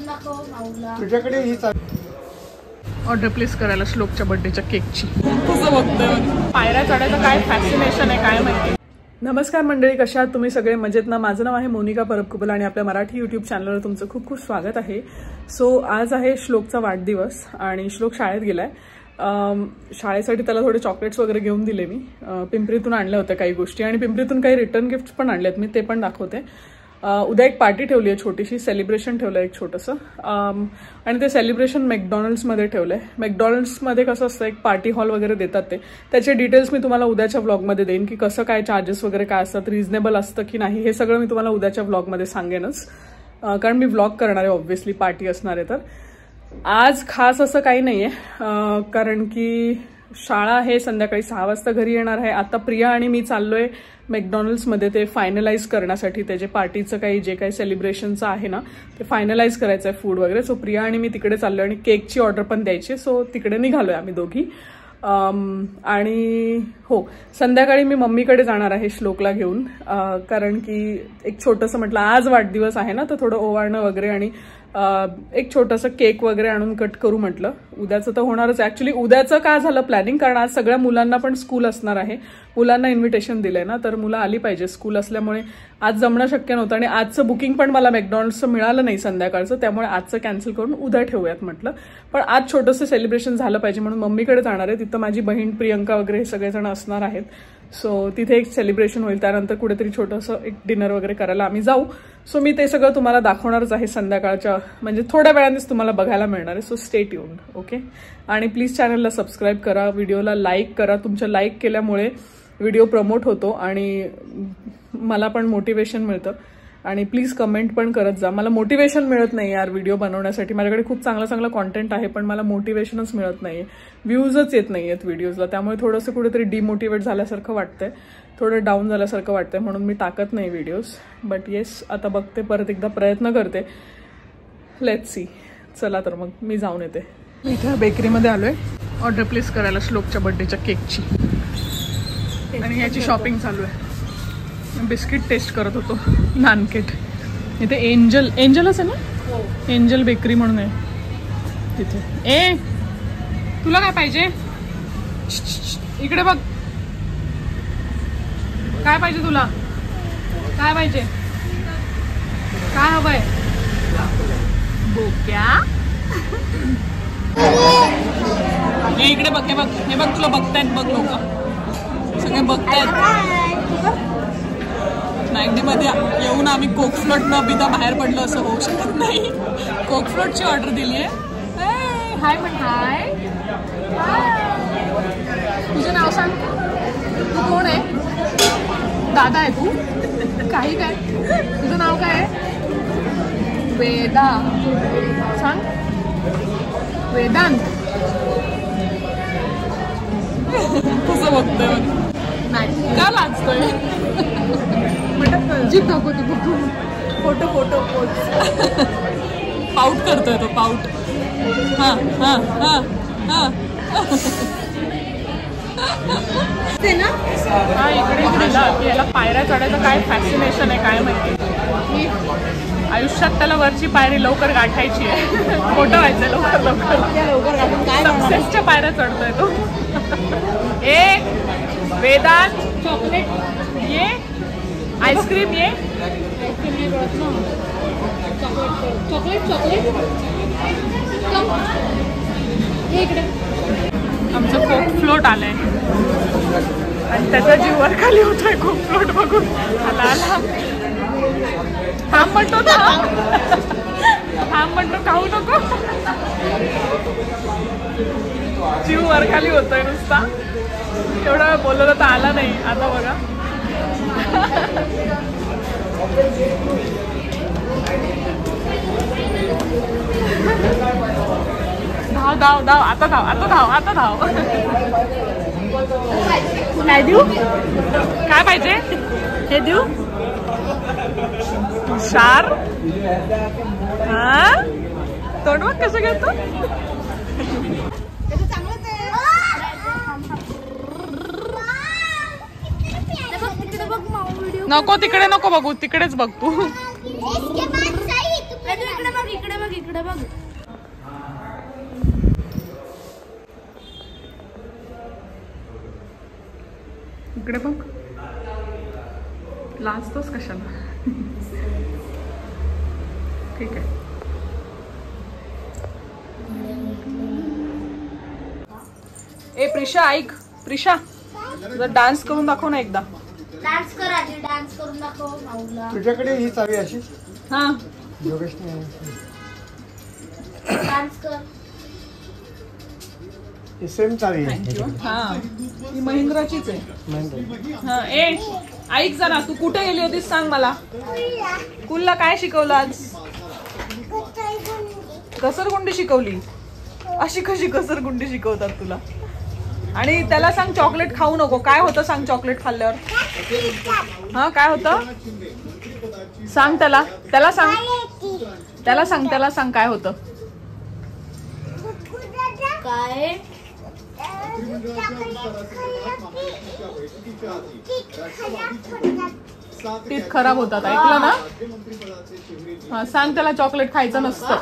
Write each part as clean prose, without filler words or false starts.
तुझ्याकडे ही order place करायला श्लोकच्या बर्थडेच्या केकची. कसं बघतोय पायऱ्या चढायचं काय फॅसिनेशन आहे काय माहिती. नमस्कार मंडळी, कशा आहात तुम्ही सगळे? मजेत ना? माझं नाव आहे मोनिका परबकुबल आणि आपल्या मराठी यूट्यूब चॅनलवर तुमचं खूप खूप स्वागत आहे. सो आज आहे श्लोकचा वाढदिवस आणि श्लोक शाळेत गेलाय. शाळेसाठी त्याला थोडे चॉकलेट्स वगैरे घेऊन दिले मी. पिंपरीतून आणल्या होत्या काही गोष्टी आणि पिंपरीतून काही रिटर्न गिफ्ट पण आणलेत मी, ते पण दाखवते. उद्या एक पार्टी ठेवली आहे, छोटीशी सेलिब्रेशन ठेवलं आहे एक छोटंसं. आणि ते सेलिब्रेशन मॅकडॉनल्ड्समध्ये ठेवलं आहे. मॅकडॉनल्ड्समध्ये कसं असतं, एक पार्टी हॉल वगैरे देतात ते. त्याचे डिटेल्स मी तुम्हाला उद्याच्या व्लॉगमध्ये देईन की कसं काय चार्जेस वगैरे काय असतात, रिझनेबल असतं की नाही, हे सगळं मी तुम्हाला उद्याच्या व्लॉगमध्ये सांगेनच. कारण मी व्लॉग करणार आहे, ऑब्व्हियसली पार्टी असणार आहे. तर आज खास असं काही नाही आहे, कारण की शाळा आहे, संध्याकाळी 6 वाजता घरी येणार आहे. आता प्रिया आणि मी चाललोय मॅकडॉनल्ड्समध्ये ते फायनलाइज करण्यासाठी. त्याचे पार्टीचं काही जे काही सेलिब्रेशनचं आहे ना, ते फायनलाइज करायचं आहे फूड वगैरे. सो प्रिया आणि मी तिकडे चाललोय आणि केकची ऑर्डर पण द्यायची. सो तिकडे निघालोय आम्ही दोघी. आणि हो, संध्याकाळी मी मम्मीकडे जाणार आहे श्लोकला घेऊन, कारण की एक छोटंसं म्हटलं आज वाढदिवस आहे ना, तर थोडं ओवाळणं वगैरे आणि एक छोटंसं केक वगैरे आणून कट करू म्हटलं. उद्याचं तर होणारच. ऍक्च्युली उद्याचं का झालं प्लॅनिंग, कारण आज सगळ्या मुलांना पण स्कूल असणार आहे. मुलांना इन्व्हिटेशन दिलंय ना, तर मुलं आली पाहिजे. स्कूल असल्यामुळे आज जमणं शक्य नव्हतं आणि आजचं बुकिंग पण मला मॅकडॉनल्ड्सचं मिळालं नाही संध्याकाळचं, त्यामुळे आजचं कॅन्सल करून उद्या ठेवूयात म्हटलं. पण आज छोटंसं सेलिब्रेशन झालं पाहिजे म्हणून मम्मीकडे जाणार आहे. तिथं माझी बहीण प्रियंका वगैरे हे सगळेजण असणार आहेत. सो तिथे एक सेलिब्रेशन होईल, त्यानंतर कुठेतरी छोटंसं एक डिनर वगैरे करायला आम्ही जाऊ. सो मी ते सगळं तुम्हाला दाखवणारच आहे संध्याकाळच्या, म्हणजे थोड्या वेळानेच तुम्हाला बघायला मिळणार आहे. So stay tuned, okay. आणि प्लीज चॅनलला सबस्क्राईब करा, व्हिडिओला लाईक करा. तुमच्या लाईक केल्यामुळे व्हिडिओ प्रमोट होतो आणि मला पण मोटिवेशन मिळतं. आणि प्लीज कमेंट पण करत जा. मला मोटिवेशन मिळत नाही यार व्हिडिओ बनवण्यासाठी. माझ्याकडे खूप चांगलं चांगलं कॉन्टेंट आहे, पण मला मोटिवेशनच मिळत नाहीये, व्ह्यूजच येत नाही आहेत व्हिडिओजला. त्यामुळे थोडंसं कुठेतरी डिमोटिवेट झाल्यासारखं वाटतंय, थोडं डाऊन झाल्यासारखं वाटतंय, म्हणून मी टाकत नाही व्हिडिओज. बट येस, आता बघते, परत एकदा प्रयत्न करते. Let's see. चला तर मग मी जाऊन येते. इथं बेकरीमध्ये आलोय ऑर्डर प्लेस करायला श्लोकच्या बर्थडेच्या केकची, आणि याची शॉपिंग चालू आहे. बिस्किट टेस्ट करत होतो, नानकेट. इथे एंजलच आहे ना, एंजल बेकरी म्हणून आहे तिथे. ए तुला काय पाहिजे, इकडे बघ. काय पाहिजे तुला, काय पाहिजे, काय हवंय? बोक्या. हे इकडे बघ, हे बघ, हे बघ, तुला बघतायत बघ, लोक सगळे बघतायत. 90 मध्ये येऊन आम्ही कोकफ्लोट न पिता बाहेर पडलो असं होऊ शकत नाही. कोकफ्लोटची ऑर्डर दिली आहे. हाय पण, हाय. तुझं नाव सांग, तू कोण आहे? दादा आहे तू? काही काय, तुझं नाव काय आहे? वेदा. सांग, वेदांत. कसं बघतोय नाही का, लाजतोय? जीप दाखवतो बघू. फोटो फोटो पाऊट करतोय तो, पाऊट. हा हा हा हा. हा, इकडे इकडे याला पायऱ्या चढायचं काय फॅसिनेशन आहे काय माहिती. आयुष्यात त्याला वरची पायरी लवकर गाठायची आहे, मोठं व्हायचंय लवकर लवकर. सक्सेसच्या पायऱ्या चढतोय तो. ए वेदांत, चॉकलेट ये, आईस्क्रीम ये. चॉकलेट चॉकलेट इकडे. आमचं कोकफ्लोट आलंय आणि त्याचा जीव वर खाली होतोय कोकफ्लोट बघून. आला आला, थांब म्हणतो, थांब म्हणतो, खाऊ नको. जीव वर खाली होतोय नुसता. एवढा वेळ बोलवलं तर आला नाही. आता बघा, धाव धाव धाव, आता धाव, आता धाव, आता धाव. काय देऊ, काय पाहिजे, हे देऊ. शार. हा, तोंड बघ कसं घेतो. नको, तिकडे नको बघू, तिकडेच बघ तू. इकडे बघ. इकडे बघ. लाजतोस कशाला? ठीक आहे. ए प्रिशा ऐक. प्रिशा जर डान्स करून दाखव ना एकदा. डान्स कर आधी. डान्स करून दाखव माऊला. तुझ्याकडे ही चावी अशी. हा योगेशने डान्स कर. ही सेम चावी आहे. हा ही महिंद्राचीच आहे. हा ए ऐक जरा. तू कुठे गेली होतीस सांग मला. कुलला काय शिकवलं आज? घसरगुंडी शिकवली. अशी कशी घसरगुंडी शिकवतात तुला? आणि त्याला सांग चॉकलेट खाऊ नको. काय होतं सांग चॉकलेट खाल्ल्यावर? हा काय होतं सांग त्याला. त्याला सांग. त्याला सांग. त्याला सांग काय होतं. काय टीथ खराब होतात. ऐकलं ना? हा सांग त्याला चॉकलेट खायचं नसतं.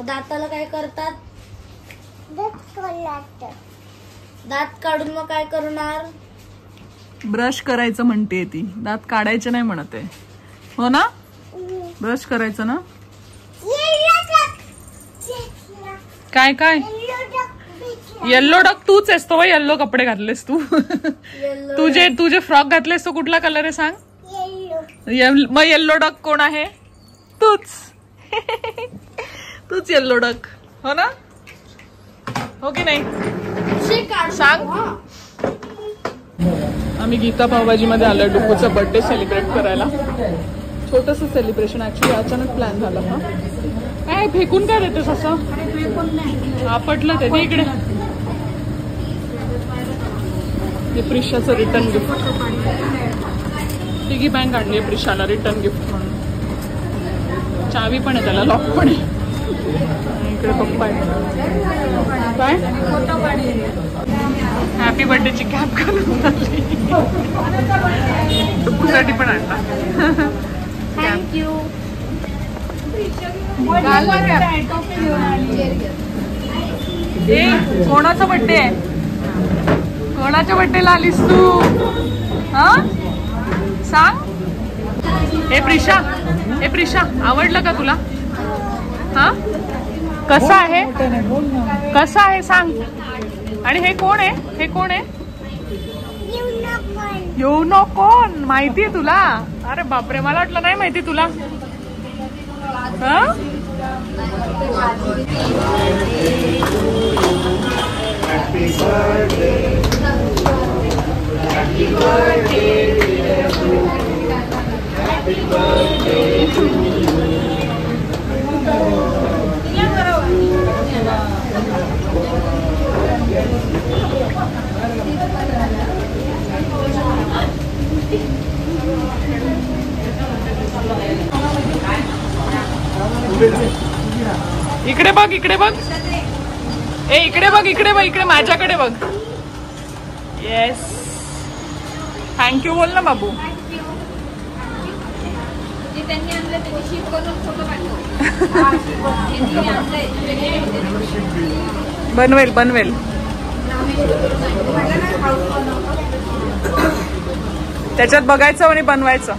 दाताला काय करतात? दात काढून मग काय करणार? ब्रश करायचं म्हणते ती. दात काढायचे नाही म्हणते. हो ना? ब्रश करायचं ना? काय काय येल्लो डॉग तूच आहेस तो. येल्लो कपडे घातलेस तू. तुझे फ्रॉक घातलेस तो कुठला कलर आहे सांग. मग येल्लो डॉग कोण आहे? तूच. तूच येल्लो डॉग. हो ना? हो की नाही सांग. आम्ही गीता पावभाजी मध्ये आलोय डुकूचा बर्थडे सेलिब्रेट करायला. छोटस सेलिब्रेशन. ऍक्च्युली अचानक प्लॅन झाला. हा काय फेकून काय देतेस असं? हा पटलं ते. इकडे हे प्रिशाचं रिटर्न गिफ्ट. पिगी बँक आणली आहे प्रिशाला रिटर्न गिफ्ट म्हणून. चावी पण आहे त्याला. लॉक पण आहे. इकडे पप्पा आहे. काय हॅपी बर्थडेची कॅप घालून झाली. डुकूसाठी पण आणला. थँक्यू. कोणाचा बर्थडे आहे? कोणाच्या बर्थडेला आलीस तू? हा सांग. ए प्रिशा आवडलं का तुला? हा कसा आहे? कसा आहे सांग. आणि हे कोण आहे? हे कोण आहे? युनिकॉर्न. माहितीये तुला? अरे बापरे मला वाटलं नाही माहिती तुला. हा Happy birthday. Happy birthday. Happy birthday to you. इकडे बघ. इकडे बघ. ए इकडे बघ. इकडे बघ. इकडे माझ्याकडे बघ. येस थँक्यू बोल ना बाबू. बनवेल. त्याच्यात बघायचं आणि बनवायचं.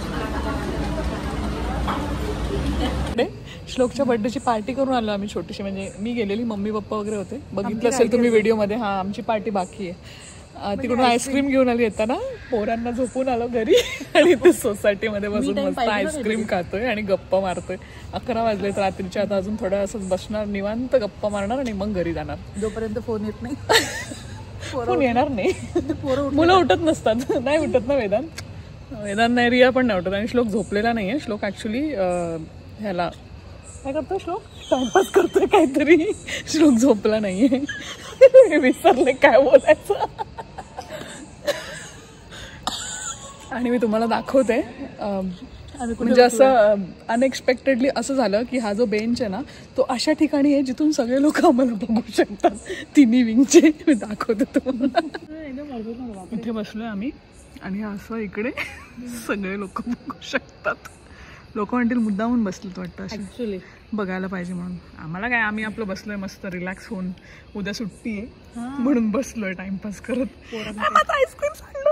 श्लोकच्या बर्थडेची पार्टी करून आलो आम्ही छोटीशी. म्हणजे मी गेलेली. मम्मी पप्पा वगैरे होते. बघितलं असेल तुम्ही व्हिडिओमध्ये. हा आमची पार्टी बाकी आहे. तिकडून आईस्क्रीम घेऊन आली. येताना पोरांना झोपून आलो घरी. आणि ते सोसायटीमध्ये बसून मस्त आईस्क्रीम खातोय आणि गप्पा मारतोय. 11 वाजलेत रात्रीच्या. आता अजून थोडं असंच बसणार निवांत गप्पा मारणार आणि मग घरी जाणार. जोपर्यंत फोन येत नाही. फोन येणार नाही. मुलं उठत नसतात. नाही उठत ना वेदांत नाही. रिया पण नाही उठत. आणि श्लोक झोपलेला नाहीये. श्लोक ऍक्च्युली ह्याला काय करतोय? श्लोक टाइमपास करतोय काहीतरी. श्लोक झोपला नाहीये. विसरले काय बोलायचं. आणि मी तुम्हाला दाखवते. म्हणजे असं अनएक्सपेक्टेडली असं झालं की हा जो बेंच आहे ना तो अशा ठिकाणी आहे जिथून सगळे लोक आम्हाला बघू शकतात. तिन्ही विंगचे मी दाखवतो तुम्हाला. इथे बसलोय आम्ही आणि असं इकडे सगळे लोक बघू शकतात. लोक म्हणतील मुद्दामून बसलेत वाटतं ऍक्च्युली बघायला पाहिजे म्हणून. आम्हाला काय, आम्ही आपलं बसलोय मस्त रिलॅक्स होऊन. उद्या सुट्टी आहे म्हणून बसलोय टाइमपास करत. आईस्क्रीम सांडलं.